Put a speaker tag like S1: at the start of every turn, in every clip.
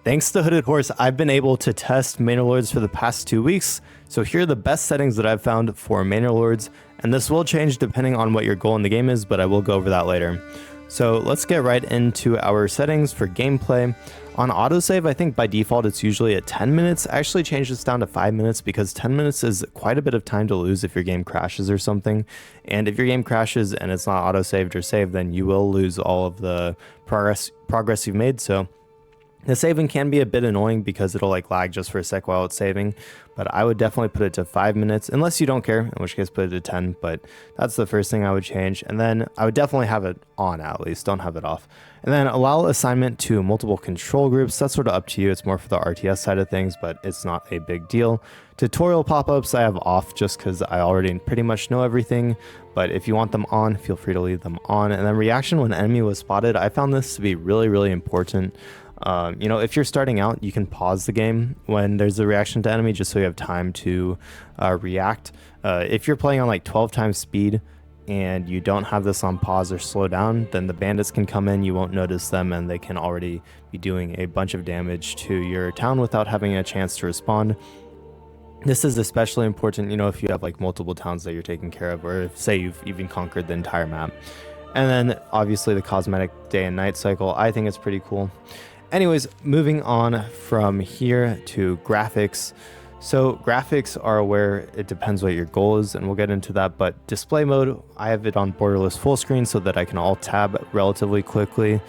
S1: Thanks to Hooded Horse, I've been able to test Manor Lords for the past 2 weeks, so here are the best settings that I've found for Manor Lords, and this will change depending on what your goal in the game is, but I will go over that later. So let's get right into our settings for gameplay. On autosave, I think by default it's usually at 10 minutes. I actually changed this down to 5 minutes because 10 minutes is quite a bit of time to lose if your game crashes or something. And if your game crashes and it's not autosaved or saved, then you will lose all of the progress you've made. So the saving can be a bit annoying because it'll lag just for a sec while it's saving, but I would definitely put it to 5 minutes unless you don't care, in which case put it to 10, but that's the first thing I would change. And then I would definitely have it on at least, don't have it off. And then allow assignment to multiple control groups. That's sort of up to you. It's more for the RTS side of things, but it's not a big deal. Tutorial pop-ups I have off just because I already pretty much know everything, but if you want them on, feel free to leave them on. And then reaction when enemy was spotted, I found this to be really important. If you're starting out, you can pause the game when there's a reaction to enemy just so you have time to react. If you're playing on 12 times speed and you don't have this on pause or slow down, then the bandits can come in, you won't notice them, and they can already be doing a bunch of damage to your town without having a chance to respond. This is especially important, if you have multiple towns that you're taking care of, or if, say, you've even conquered the entire map. And then obviously the cosmetic day and night cycle, I think it's pretty cool. Anyways, moving on from here to graphics. So graphics are where it depends what your goal is, and we'll get into that, but display mode, I have it on borderless full screen so that I can alt tab relatively quickly.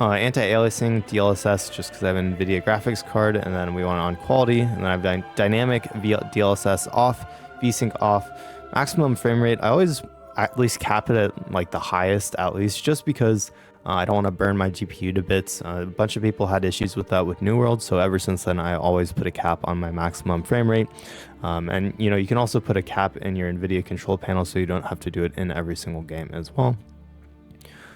S1: Anti-aliasing, DLSS, just because I have an NVIDIA graphics card, and then we want it on quality, and then I have dynamic DLSS off, VSync off, maximum frame rate. I always at least cap it at the highest at least, just because I don't want to burn my GPU to bits. A bunch of people had issues with that with New World, so ever since then I always put a cap on my maximum frame rate. And you can also put a cap in your NVIDIA control panel so you don't have to do it in every single game as well.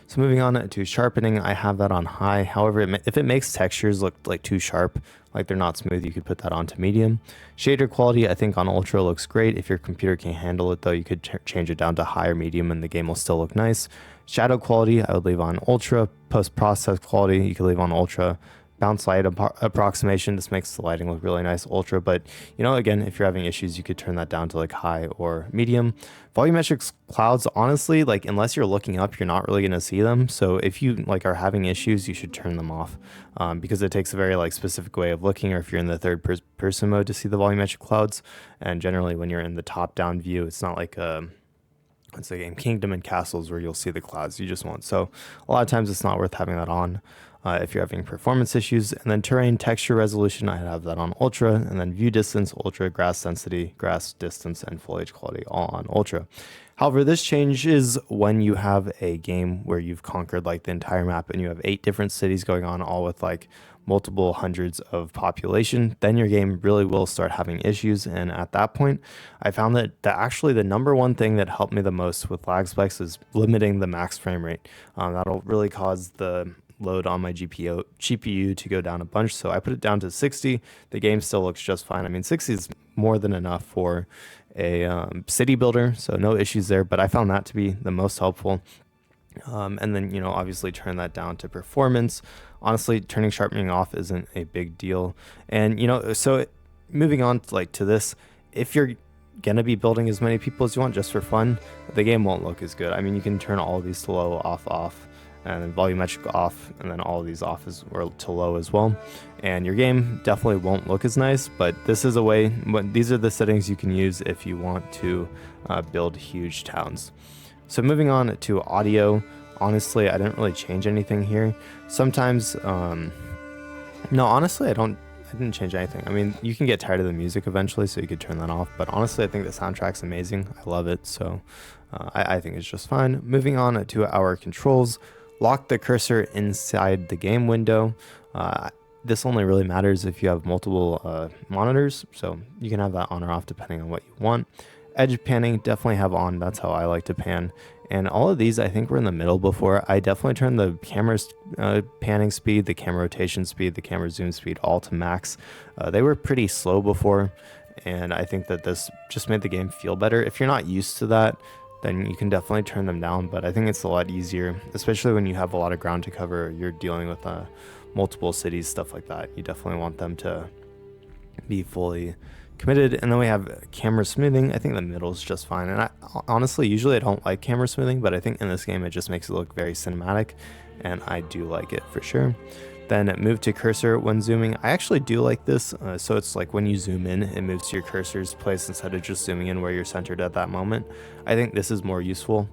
S1: So moving on to sharpening, I have that on high. However, if it makes textures look too sharp, they're not smooth, you could put that onto medium. Shader quality, I think on ultra looks great. If your computer can't handle it though, you could change it down to high or medium and the game will still look nice. Shadow quality, I would leave on ultra. Post-process quality, you could leave on ultra. Bounce light approximation, this makes the lighting look really nice, ultra, but again, if you're having issues, you could turn that down to high or medium. Volumetric clouds, honestly, unless you're looking up, you're not really going to see them, so if you are having issues, you should turn them off, because it takes a very specific way of looking, or if you're in the third person mode to see the volumetric clouds, and generally when you're in the top down view, it's not like it's a game Kingdom and Castles where you'll see the clouds, you just won't. So a lot of times it's not worth having that on if you're having performance issues. And then terrain texture resolution, I have that on ultra, and then view distance, ultra, grass density, grass distance, and foliage quality all on ultra. However, this changes when you have a game where you've conquered the entire map and you have 8 different cities going on, all with multiple hundreds of population. Then your game really will start having issues, and at that point I found that actually the number one thing that helped me the most with lag spikes is limiting the max frame rate. That'll really cause the load on my GPU to go down a bunch, so I put it down to 60. The game still looks just fine. I mean, 60 is more than enough for a city builder, so no issues there, but I found that to be the most helpful. And then obviously turn that down to performance. Honestly, turning sharpening off isn't a big deal. And so moving on to this, if you're gonna be building as many people as you want just for fun, the game won't look as good. I mean, you can turn all of these to low, off, and then volumetric off, and then all of these off or to low as well, and your game definitely won't look as nice. But this is a way, these are the settings you can use if you want to build huge towns. So moving on to audio, honestly, I didn't really change anything here. Sometimes, no, honestly, I didn't change anything. I mean, you can get tired of the music eventually, so you could turn that off. But honestly, I think the soundtrack's amazing. I love it, so I think it's just fine. Moving on to our controls, lock the cursor inside the game window. This only really matters if you have multiple monitors, so you can have that on or off depending on what you want. Edge panning, definitely have on. That's how I like to pan. And all of these, I think, were in the middle before. I definitely turned the camera's panning speed, the camera rotation speed, the camera zoom speed all to max. They were pretty slow before, and I think that this just made the game feel better. If you're not used to that, then you can definitely turn them down, but I think it's a lot easier, especially when you have a lot of ground to cover. You're dealing with multiple cities, stuff like that. You definitely want them to be fully committed. And then we have camera smoothing. I think the middle is just fine. And honestly, usually I don't like camera smoothing, but I think in this game it just makes it look very cinematic, and I do like it for sure. Then move to cursor when zooming. I actually do like this. So it's like when you zoom in, it moves to your cursor's place instead of just zooming in where you're centered at that moment. I think this is more useful,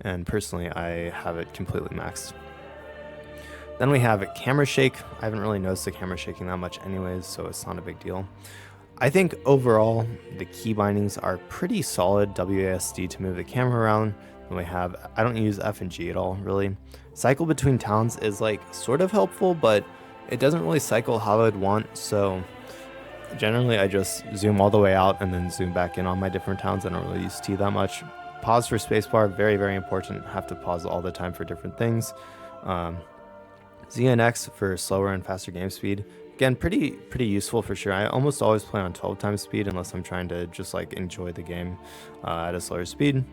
S1: and personally I have it completely maxed. Then we have camera shake. I haven't really noticed the camera shaking that much anyways, so it's not a big deal. I think overall the key bindings are pretty solid. WASD to move the camera around. Then we have, I don't use F and G at all really. Cycle between towns is like sort of helpful, but it doesn't really cycle how I'd want. So generally I just zoom all the way out and then zoom back in on my different towns. I don't really use T that much. Pause for spacebar, very, very important. Have to pause all the time for different things. Z and X for slower and faster game speed. Again, pretty useful for sure. I almost always play on 12 times speed unless I'm trying to just like enjoy the game at a slower speed.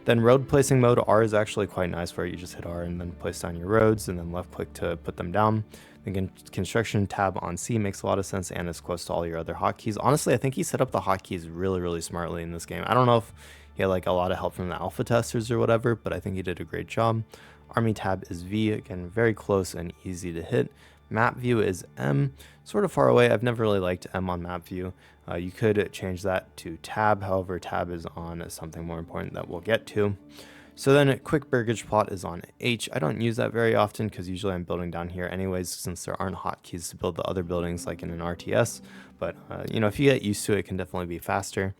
S1: Then road placing mode, R is actually quite nice, where you just hit R and then place down your roads, and then left click to put them down. Then construction tab on C makes a lot of sense, and is close to all your other hotkeys. Honestly, I think he set up the hotkeys really, really smartly in this game. I don't know if he had like a lot of help from the alpha testers or whatever, but I think he did a great job. Army tab is V, again, very close and easy to hit. Map view is M, sort of far away. I've never really liked M on map view. You could change that to tab, however tab is on something more important that we'll get to. So then quick burgage plot is on H. I don't use that very often because usually I'm building down here anyways, since there aren't hotkeys to build the other buildings like in an RTS. But you know, if you get used to it, it can definitely be faster.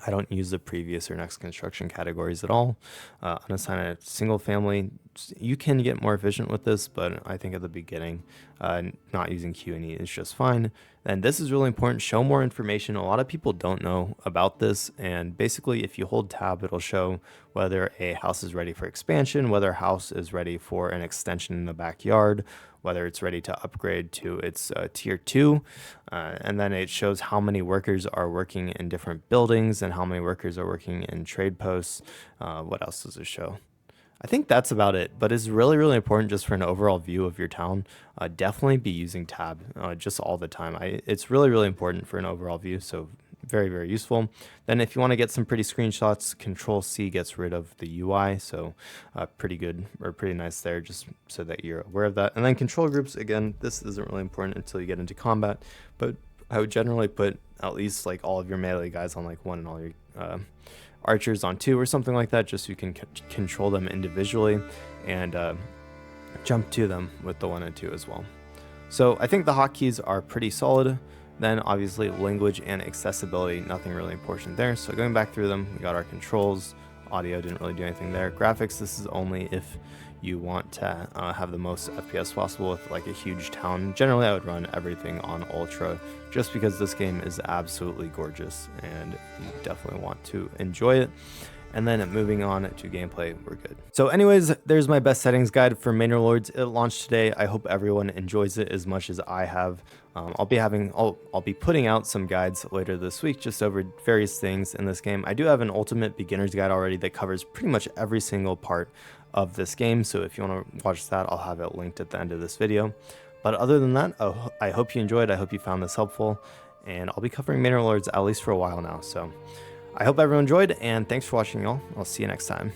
S1: I don't use the previous or next construction categories at all. Unassign a single family. You can get more efficient with this, but I think at the beginning, not using Q and E is just fine. And this is really important. Show more information. A lot of people don't know about this. And basically, if you hold tab, it'll show whether a house is ready for expansion, whether a house is ready for an extension in the backyard, whether it's ready to upgrade to its tier 2, and then it shows how many workers are working in different buildings and how many workers are working in trade posts. What else does it show? I think that's about it, but it's really, really important just for an overall view of your town. Definitely be using tab just all the time. It's really, really important for an overall view, so very, very useful. Then if you want to get some pretty screenshots, Control C gets rid of the UI, so pretty good or pretty nice there, just so that you're aware of that. And then control groups, again, this isn't really important until you get into combat, but I would generally put at least like all of your melee guys on like 1 and all your archers on 2 or something like that, just so you can control them individually and jump to them with the 1 and 2 as well. So I think the hotkeys are pretty solid. Then obviously language and accessibility, nothing really important there. So going back through them, we got our controls. Audio didn't really do anything there. Graphics, this is only if you want to have the most FPS possible with like a huge town. Generally, I would run everything on Ultra just because this game is absolutely gorgeous and you definitely want to enjoy it. And then moving on to gameplay, we're good. So anyways, there's my best settings guide for Manor Lords. It launched today. I hope everyone enjoys it as much as I have. I'll be putting out some guides later this week just over various things in this game. I do have an ultimate beginner's guide already that covers pretty much every single part of this game. So if you want to watch that, I'll have it linked at the end of this video. But other than that, I hope you enjoyed. I hope you found this helpful. And I'll be covering Manor Lords at least for a while now. So I hope everyone enjoyed, and thanks for watching, y'all. I'll see you next time.